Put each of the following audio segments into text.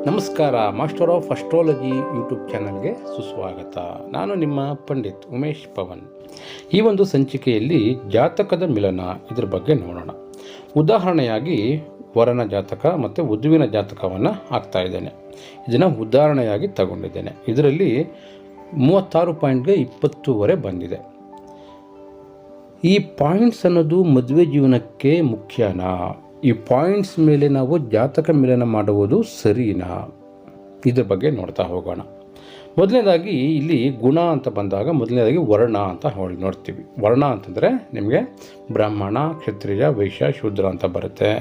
ನಮಸ್ಕಾರ. Master of astrology YouTube ಚಾನಲ್ಗೆ ಸುಸ್ವಾಗತ. ನಾನು ನಿಮ್ಮ ಪಂಡಿತ್ ಉಮೇಶ್ ಪವನ್. ಈ ಒಂದು ಸಂಚಿಕೆಯಲ್ಲಿ ಜಾತಕದ ಮಿಲನ ಇದರ ಬಗ್ಗೆ ನೋಡೋಣ. ಉದಾಹರಣೆಯಾಗಿ ವರನ ಜಾತಕ ಮತ್ತು ವಧುವಿನ ಜಾತಕವನ್ನು ಹಾಕ್ತಾ ಇದ್ದೇನೆ. ಇದನ್ನು ಉದಾಹರಣೆಯಾಗಿ ತಗೊಂಡಿದ್ದೇನೆ. ಇದರಲ್ಲಿ 36 ಪಾಯಿಂಟ್ಗೆ 20ವರೆ ಬಂದಿದೆ. ಈ ಪಾಯಿಂಟ್ಸ್ ಅನ್ನೋದು ಮದುವೆ ಜೀವನಕ್ಕೆ ಮುಖ್ಯನಾ? ಈ ಪಾಯಿಂಟ್ಸ್ ಮೇಲೆ ನಾವು ಜಾತಕ ಮಿಲನ ಮಾಡುವುದು ಸರಿನಾ? ಇದ್ರ ಬಗ್ಗೆ ನೋಡ್ತಾ ಹೋಗೋಣ. ಮೊದಲನೇದಾಗಿ ಇಲ್ಲಿ ಗುಣ ಅಂತ ಬಂದಾಗ ಮೊದಲನೇದಾಗಿ ವರ್ಣ ಅಂತ ನೋಡ್ತೀವಿ. ವರ್ಣ ಅಂತಂದರೆ ನಿಮಗೆ ಬ್ರಾಹ್ಮಣ, ಕ್ಷತ್ರಿಯ, ವೈಶ್ಯ, ಶೂದ್ರ ಅಂತ ಬರುತ್ತೆ.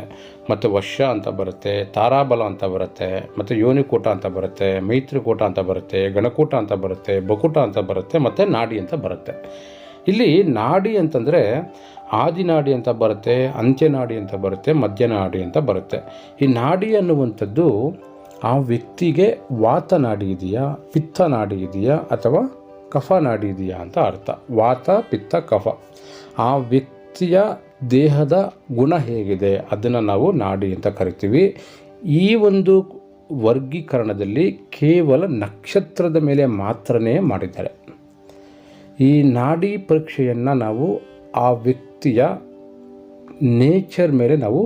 ಮತ್ತು ವಶ್ಯ ಅಂತ ಬರುತ್ತೆ, ತಾರಾಬಲ ಅಂತ ಬರುತ್ತೆ, ಮತ್ತು ಯೋನಿಕೂಟ ಅಂತ ಬರುತ್ತೆ, ಮೈತ್ರಿಕೂಟ ಅಂತ ಬರುತ್ತೆ, ಗಣಕೂಟ ಅಂತ ಬರುತ್ತೆ, ಬಕುಟ ಅಂತ ಬರುತ್ತೆ, ಮತ್ತು ನಾಡಿ ಅಂತ ಬರುತ್ತೆ. ಇಲ್ಲಿ ನಾಡಿ ಅಂತಂದರೆ ಆದಿನಾಡಿ ಅಂತ ಬರುತ್ತೆ, ಅಂತ್ಯನಾಡಿ ಅಂತ ಬರುತ್ತೆ, ಮಧ್ಯನಾಡಿ ಅಂತ ಬರುತ್ತೆ. ಈ ನಾಡಿ ಅನ್ನುವಂಥದ್ದು ಆ ವ್ಯಕ್ತಿಗೆ ವಾತ ನಾಡಿ ಇದೆಯಾ, ಪಿತ್ತ ನಾಡಿ ಇದೆಯಾ, ಅಥವಾ ಕಫ ನಾಡಿ ಇದೆಯಾ ಅಂತ ಅರ್ಥ. ವಾತ, ಪಿತ್ತ, ಕಫ, ಆ ವ್ಯಕ್ತಿಯ ದೇಹದ ಗುಣ ಹೇಗಿದೆ ಅದನ್ನು ನಾವು ನಾಡಿ ಅಂತ ಕರಿತೀವಿ. ಈ ಒಂದು ವರ್ಗೀಕರಣದಲ್ಲಿ ಕೇವಲ ನಕ್ಷತ್ರದ ಮೇಲೆ ಮಾತ್ರನೇ ಮಾಡಿದ್ದಾರೆ. ಈ ನಾಡಿ ಪರೀಕ್ಷೆಯನ್ನು ನಾವು ಆ ವ್ಯಕ್ತಿಯ ನೇಚರ್ ಮೇಲೆ ನಾವು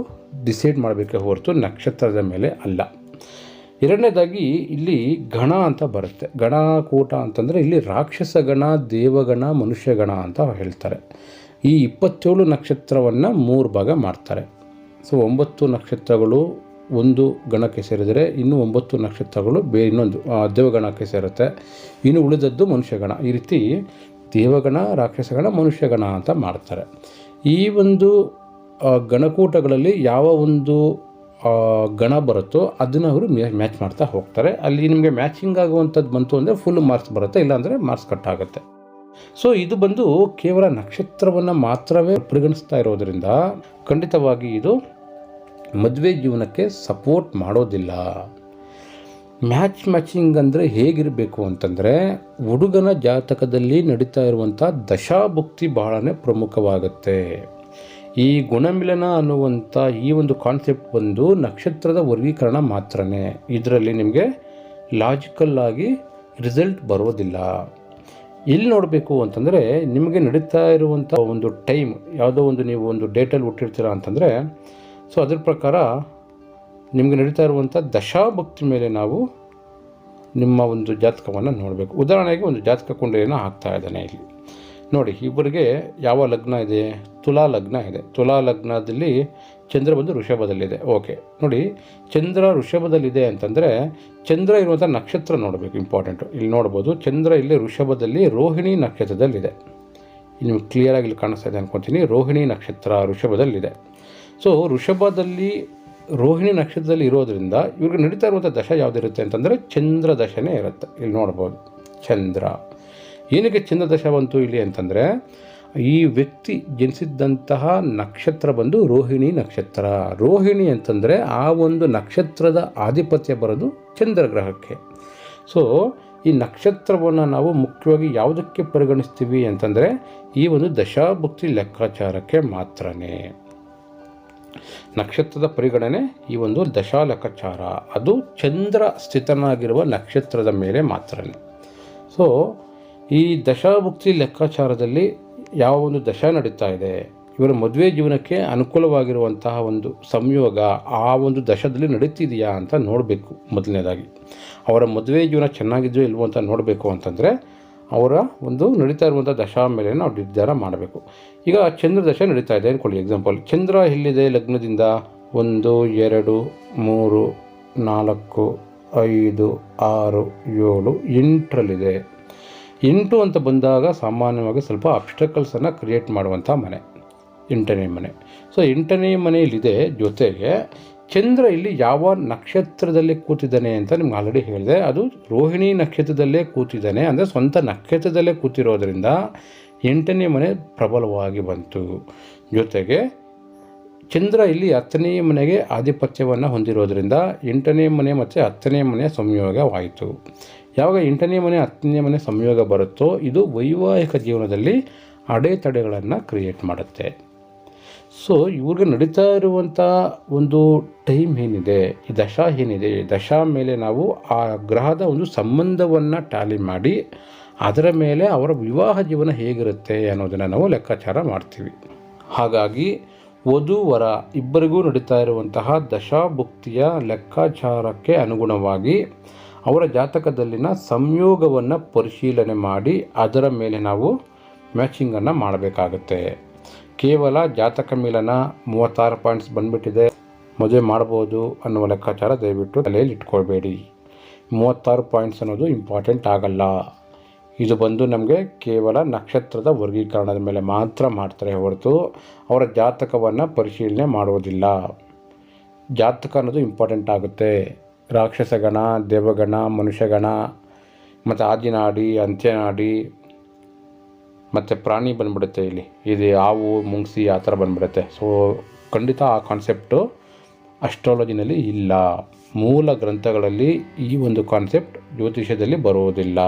ಡಿಸೈಡ್ ಮಾಡಬೇಕೆ ಹೊರತು ನಕ್ಷತ್ರದ ಮೇಲೆ ಅಲ್ಲ. ಎರಡನೇದಾಗಿ ಇಲ್ಲಿ ಗಣ ಅಂತ ಬರುತ್ತೆ. ಗಣಕೂಟ ಅಂತಂದರೆ ಇಲ್ಲಿ ರಾಕ್ಷಸ ಗಣ, ದೇವಗಣ, ಮನುಷ್ಯಗಣ ಅಂತ ಹೇಳ್ತಾರೆ. ಈ 27 ನಕ್ಷತ್ರವನ್ನು 3 ಭಾಗ ಮಾಡ್ತಾರೆ. ಸೊ 9 ನಕ್ಷತ್ರಗಳು ಒಂದು ಗಣಕ್ಕೆ ಸೇರಿದರೆ ಇನ್ನು 9 ನಕ್ಷತ್ರಗಳು ಇನ್ನೊಂದು ದೇವಗಣಕ್ಕೆ ಸೇರುತ್ತೆ. ಇನ್ನು ಉಳಿದದ್ದು ಮನುಷ್ಯಗಣ. ಈ ರೀತಿ ದೇವಗಣ, ರಾಕ್ಷಸಗಣ, ಮನುಷ್ಯಗಣ ಅಂತ ಮಾಡ್ತಾರೆ. ಈ ಒಂದು ಗಣಕೂಟಗಳಲ್ಲಿ ಯಾವ ಒಂದು ಗಣ ಬರುತ್ತೋ ಅದನ್ನು ಅವರು ಮ್ಯಾಚ್ ಮಾಡ್ತಾ ಹೋಗ್ತಾರೆ. ಅಲ್ಲಿ ನಿಮಗೆ ಮ್ಯಾಚಿಂಗ್ ಆಗುವಂಥದ್ದು ಬಂತು ಅಂದರೆ ಫುಲ್ ಮಾರ್ಕ್ಸ್ ಬರುತ್ತೆ, ಇಲ್ಲಾಂದರೆ ಮಾರ್ಕ್ಸ್ ಕಟ್ ಆಗುತ್ತೆ. ಸೊ ಇದು ಬಂದು ಕೇವಲ ನಕ್ಷತ್ರವನ್ನು ಮಾತ್ರವೇ ಪರಿಗಣಿಸ್ತಾ ಇರೋದರಿಂದ ಖಂಡಿತವಾಗಿ ಇದು ಮದುವೆ ಜೀವನಕ್ಕೆ ಸಪೋರ್ಟ್ ಮಾಡೋದಿಲ್ಲ. ಮ್ಯಾಚಿಂಗ್ ಅಂದರೆ ಹೇಗಿರಬೇಕು ಅಂತಂದರೆ ಹುಡುಗನ ಜಾತಕದಲ್ಲಿ ನಡೀತಾ ಇರುವಂಥ ದಶಾಭುಕ್ತಿ ಬಹಳನೇ ಪ್ರಮುಖವಾಗುತ್ತೆ. ಈ ಗುಣಮಿಲನ ಅನ್ನುವಂಥ ಈ ಒಂದು ಕಾನ್ಸೆಪ್ಟ್ ಬಂದು ನಕ್ಷತ್ರದ ವರ್ಗೀಕರಣ ಮಾತ್ರನೇ. ಇದರಲ್ಲಿ ನಿಮಗೆ ಲಾಜಿಕಲ್ ಆಗಿ ರಿಸಲ್ಟ್ ಬರೋದಿಲ್ಲ. ಎಲ್ಲಿ ನೋಡಬೇಕು ಅಂತಂದರೆ ನಿಮಗೆ ನಡೀತಾ ಇರುವಂಥ ಒಂದು ಟೈಮ್ ಯಾವುದೋ ಒಂದು ನೀವು ಒಂದು ಡೇಟಲ್ಲಿ ಹುಟ್ಟಿರ್ತೀರ ಅಂತಂದರೆ ಸೊ ಅದ್ರ ಪ್ರಕಾರ ನಿಮಗೆ ನಡೀತಾ ಇರುವಂಥ ದಶಾಭಕ್ತಿ ಮೇಲೆ ನಾವು ನಿಮ್ಮ ಒಂದು ಜಾತಕವನ್ನು ನೋಡಬೇಕು. ಉದಾಹರಣೆಗೆ ಒಂದು ಜಾತಕ ಕುಂಡಲಿಯನ್ನು ಹಾಕ್ತಾ ಇದ್ದಾನೆ. ಇಲ್ಲಿ ನೋಡಿ, ಇಬ್ಬರಿಗೆ ಯಾವ ಲಗ್ನ ಇದೆ? ತುಲಾ ಲಗ್ನ ಇದೆ. ತುಲಾ ಲಗ್ನದಲ್ಲಿ ಚಂದ್ರ ಬಂದು ವೃಷಭದಲ್ಲಿದೆ. ಓಕೆ, ನೋಡಿ, ಚಂದ್ರ ವೃಷಭದಲ್ಲಿದೆ ಅಂತಂದರೆ ಚಂದ್ರ ಇರುವಂಥ ನಕ್ಷತ್ರ ನೋಡಬೇಕು, ಇಂಪಾರ್ಟೆಂಟು. ಇಲ್ಲಿ ನೋಡ್ಬೋದು, ಚಂದ್ರ ಇಲ್ಲಿ ವೃಷಭದಲ್ಲಿ ರೋಹಿಣಿ ನಕ್ಷತ್ರದಲ್ಲಿದೆ. ನಿಮ್ಗೆ ಕ್ಲಿಯರಾಗಿ ಇಲ್ಲಿ ಕಾಣಿಸ್ತಾ ಇದೆ ಅನ್ಕೊತೀನಿ. ರೋಹಿಣಿ ನಕ್ಷತ್ರ ವೃಷಭದಲ್ಲಿದೆ. ಸೊ ವೃಷಭದಲ್ಲಿ ರೋಹಿಣಿ ನಕ್ಷತ್ರದಲ್ಲಿ ಇರೋದ್ರಿಂದ ಇವ್ರಿಗೆ ನಡೀತಾ ಇರುವಂಥ ದಶ ಯಾವುದಿರುತ್ತೆ ಅಂತಂದರೆ ಚಂದ್ರ ದಶನೇ ಇರುತ್ತೆ. ಇಲ್ಲಿ ನೋಡ್ಬೋದು, ಚಂದ್ರ. ಏನಕ್ಕೆ ಚಂದ್ರ ದಶ ಬಂತು ಇಲ್ಲಿ ಅಂತಂದರೆ ಈ ವ್ಯಕ್ತಿ ಜನಿಸಿದ್ದಂತಹ ನಕ್ಷತ್ರ ಬಂದು ರೋಹಿಣಿ ನಕ್ಷತ್ರ. ರೋಹಿಣಿ ಅಂತಂದರೆ ಆ ಒಂದು ನಕ್ಷತ್ರದ ಆಧಿಪತ್ಯ ಬರೋದು ಚಂದ್ರಗ್ರಹಕ್ಕೆ. ಸೊ ಈ ನಕ್ಷತ್ರವನ್ನು ನಾವು ಮುಖ್ಯವಾಗಿ ಯಾವುದಕ್ಕೆ ಪರಿಗಣಿಸ್ತೀವಿ ಅಂತಂದರೆ ಈ ಒಂದು ದಶಾಭುಕ್ತಿ ಲೆಕ್ಕಾಚಾರಕ್ಕೆ ಮಾತ್ರನೇ. ನಕ್ಷತ್ರದ ಪರಿಗಣನೆ ಈ ಒಂದು ದಶಾ ಲೆಕ್ಕಾಚಾರ, ಅದು ಚಂದ್ರ ಸ್ಥಿತನಾಗಿರುವ ನಕ್ಷತ್ರದ ಮೇಲೆ ಮಾತ್ರನೇ. ಸೊ ಈ ದಶಾಭುಕ್ತಿ ಲೆಕ್ಕಾಚಾರದಲ್ಲಿ ಯಾವ ಒಂದು ದಶ ನಡೀತಾ ಇದೆ, ಇವರ ಮದುವೆ ಜೀವನಕ್ಕೆ ಅನುಕೂಲವಾಗಿರುವಂತಹ ಒಂದು ಸಂಯೋಗ ಆ ಒಂದು ದಶದಲ್ಲಿ ನಡೀತಿದೆಯಾ ಅಂತ ನೋಡಬೇಕು. ಮೊದಲನೇದಾಗಿ ಅವರ ಮದುವೆ ಜೀವನ ಚೆನ್ನಾಗಿದೆಯೋ ಇಲ್ವೋ ಅಂತ ನೋಡಬೇಕು ಅಂತಂದರೆ ಅವರ ಒಂದು ನಡೀತಾ ಇರುವಂಥ ದಶಾ ಮೇಲೆ ನಾವು ನಿರ್ಧಾರ ಮಾಡಬೇಕು. ಈಗ ಚಂದ್ರ ದಶ ನಡೀತಾ ಇದೆ ಅಂದ್ಕೊಳ್ಳಿ. ಎಕ್ಸಾಂಪಲ್, ಚಂದ್ರ ಎಲ್ಲಿದೆ ಲಗ್ನದಿಂದ 1, 2, 3, 4, 5, 6, 7, 8ರಲ್ಲಿದೆ. 8 ಅಂತ ಬಂದಾಗ ಸಾಮಾನ್ಯವಾಗಿ ಸ್ವಲ್ಪ ಅಬ್ಸ್ಟಕಲ್ಸನ್ನು ಕ್ರಿಯೇಟ್ ಮಾಡುವಂಥ ಮನೆ 8ನೇ ಮನೆ. ಸೊ 8ನೇ ಮನೆಯಲ್ಲಿದೆ. ಜೊತೆಗೆ ಚಂದ್ರ ಇಲ್ಲಿ ಯಾವ ನಕ್ಷತ್ರದಲ್ಲಿ ಕೂತಿದ್ದಾನೆ ಅಂತ ನಿಮ್ಗೆ ಆಲ್ರೆಡಿ ಹೇಳಿದೆ. ಅದು ರೋಹಿಣಿ ನಕ್ಷತ್ರದಲ್ಲೇ ಕೂತಿದ್ದಾನೆ, ಅಂದರೆ ಸ್ವಂತ ನಕ್ಷತ್ರದಲ್ಲೇ ಕೂತಿರೋದ್ರಿಂದ 8ನೇ ಮನೆ ಪ್ರಬಲವಾಗಿ ಬಂತು. ಜೊತೆಗೆ ಚಂದ್ರ ಇಲ್ಲಿ 10ನೇ ಮನೆಗೆ ಆಧಿಪತ್ಯವನ್ನು ಹೊಂದಿರೋದ್ರಿಂದ 8ನೇ ಮನೆ ಮತ್ತು 10ನೇ ಮನೆ ಸಂಯೋಗವಾಯಿತು. ಯಾವಾಗ 8ನೇ ಮನೆ 10ನೇ ಮನೆ ಸಂಯೋಗ ಬರುತ್ತೋ ಇದು ವೈವಾಹಿಕ ಜೀವನದಲ್ಲಿ ಅಡೆತಡೆಗಳನ್ನು ಕ್ರಿಯೇಟ್ ಮಾಡುತ್ತೆ. ಸೊ ಇವ್ರಿಗೆ ನಡೀತಾ ಇರುವಂಥ ಒಂದು ಟೈಮ್ ಏನಿದೆ, ಈ ದಶಾ ಏನಿದೆ, ದಶಾ ಮೇಲೆ ನಾವು ಆ ಗ್ರಹದ ಒಂದು ಸಂಬಂಧವನ್ನು ಟ್ಯಾಲಿ ಮಾಡಿ ಅದರ ಮೇಲೆ ಅವರ ವಿವಾಹ ಜೀವನ ಹೇಗಿರುತ್ತೆ ಅನ್ನೋದನ್ನು ನಾವು ಲೆಕ್ಕಾಚಾರ ಮಾಡ್ತೀವಿ. ಹಾಗಾಗಿ ವಧು ವರ ಇಬ್ಬರಿಗೂ ನಡೀತಾ ಇರುವಂತಹ ದಶಾಭುಕ್ತಿಯ ಲೆಕ್ಕಾಚಾರಕ್ಕೆ ಅನುಗುಣವಾಗಿ ಅವರ ಜಾತಕದಲ್ಲಿನ ಸಂಯೋಗವನ್ನು ಪರಿಶೀಲನೆ ಮಾಡಿ ಅದರ ಮೇಲೆ ನಾವು ಮ್ಯಾಚಿಂಗನ್ನು ಮಾಡಬೇಕಾಗುತ್ತೆ. ಕೇವಲ ಜಾತಕ ಮಿಲನ 36 ಪಾಯಿಂಟ್ಸ್ ಬಂದುಬಿಟ್ಟಿದೆ, ಮದುವೆ ಮಾಡ್ಬೋದು ಅನ್ನುವ ಲೆಕ್ಕಾಚಾರ ದಯವಿಟ್ಟು ತಲೆಯಲ್ಲಿ ಇಟ್ಕೊಳ್ಬೇಡಿ. 36 ಪಾಯಿಂಟ್ಸ್ ಅನ್ನೋದು ಇಂಪಾರ್ಟೆಂಟ್ ಆಗಲ್ಲ. ಇದು ಬಂದು ನಮಗೆ ಕೇವಲ ನಕ್ಷತ್ರದ ವರ್ಗೀಕರಣದ ಮೇಲೆ ಮಾತ್ರ ಮಾಡ್ತಾರೆ ಹೊರತು ಅವರ ಜಾತಕವನ್ನು ಪರಿಶೀಲನೆ ಮಾಡುವುದಿಲ್ಲ. ಜಾತಕ ಅನ್ನೋದು ಇಂಪಾರ್ಟೆಂಟ್ ಆಗುತ್ತೆ. ರಾಕ್ಷಸಗಣ, ದೇವಗಣ, ಮನುಷ್ಯಗಣ ಮತ್ತು ಆದಿನಾಡಿ, ಅಂತ್ಯನಾಡಿ ಮತ್ತು ಪ್ರಾಣಿ ಬಂದ್ಬಿಡುತ್ತೆ. ಇದು ಹಾವು, ಮುಂಗ್ಸಿ ಆ ಥರ ಬಂದ್ಬಿಡುತ್ತೆ. ಸೊ ಖಂಡಿತ ಆ ಕಾನ್ಸೆಪ್ಟು ಅಸ್ಟ್ರಾಲಜಿನಲ್ಲಿ ಇಲ್ಲ. ಮೂಲ ಗ್ರಂಥಗಳಲ್ಲಿ ಈ ಒಂದು ಕಾನ್ಸೆಪ್ಟ್ ಜ್ಯೋತಿಷ್ಯದಲ್ಲಿ ಬರುವುದಿಲ್ಲ.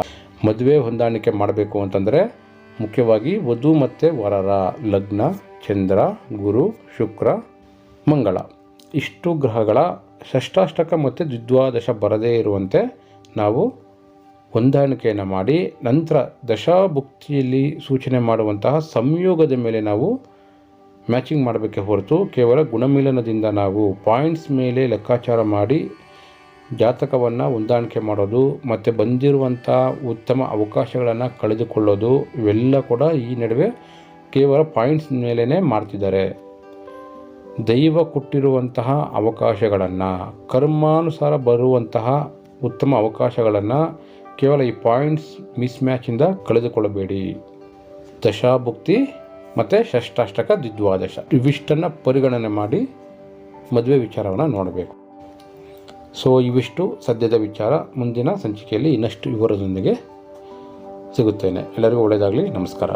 ಮದುವೆ ಹೊಂದಾಣಿಕೆ ಮಾಡಬೇಕು ಅಂತಂದರೆ ಮುಖ್ಯವಾಗಿ ವಧು ಮತ್ತು ವರರ ಲಗ್ನ, ಚಂದ್ರ, ಗುರು, ಶುಕ್ರ, ಮಂಗಳ ಇಷ್ಟು ಗ್ರಹಗಳ ಷಷ್ಟಾಷ್ಟಕ ಮತ್ತು ದ್ವಿದ್ವಾದಶ ಬರದೇ ಇರುವಂತೆ ನಾವು ಹೊಂದಾಣಿಕೆಯನ್ನು ಮಾಡಿ ನಂತರ ದಶಾಭುಕ್ತಿಯಲ್ಲಿ ಸೂಚನೆ ಮಾಡುವಂತಹ ಸಂಯೋಗದ ಮೇಲೆ ನಾವು ಮ್ಯಾಚಿಂಗ್ ಮಾಡಬೇಕೆ ಹೊರತು ಕೇವಲ ಗುಣಮಿಲನದಿಂದ ನಾವು ಪಾಯಿಂಟ್ಸ್ ಮೇಲೆ ಲೆಕ್ಕಾಚಾರ ಮಾಡಿ ಜಾತಕವನ್ನು ಹೊಂದಾಣಿಕೆ ಮಾಡೋದು ಮತ್ತು ಬಂದಿರುವಂಥ ಉತ್ತಮ ಅವಕಾಶಗಳನ್ನು ಕಳೆದುಕೊಳ್ಳೋದು ಇವೆಲ್ಲ ಕೂಡ ಈ ನಡುವೆ ಕೇವಲ ಪಾಯಿಂಟ್ಸ್ ಮೇಲೇ ಮಾಡ್ತಿದ್ದಾರೆ. ದೈವ ಕೊಟ್ಟಿರುವಂತಹ ಅವಕಾಶಗಳನ್ನು, ಕರ್ಮಾನುಸಾರ ಬರುವಂತಹ ಉತ್ತಮ ಅವಕಾಶಗಳನ್ನು ಕೇವಲ ಈ ಪಾಯಿಂಟ್ಸ್ ಮಿಸ್ಮ್ಯಾಚಿಂದ ಕಳೆದುಕೊಳ್ಳಬೇಡಿ. ದಶಾಭುಕ್ತಿ ಮತ್ತು ಷಷ್ಟಾಷ್ಟಕ, ದ್ವಿದ್ವಾದಶ ಇವಿಷ್ಟನ್ನು ಪರಿಗಣನೆ ಮಾಡಿ ಮದುವೆ ವಿಚಾರವನ್ನು ನೋಡಬೇಕು. ಸೊ ಇವಿಷ್ಟು ಸದ್ಯದ ವಿಚಾರ. ಮುಂದಿನ ಸಂಚಿಕೆಯಲ್ಲಿ ಇನ್ನಷ್ಟು ವಿವರದೊಂದಿಗೆ ಸಿಗುತ್ತೇನೆ. ಎಲ್ಲರಿಗೂ ಒಳ್ಳೆಯದಾಗಲಿ. ನಮಸ್ಕಾರ.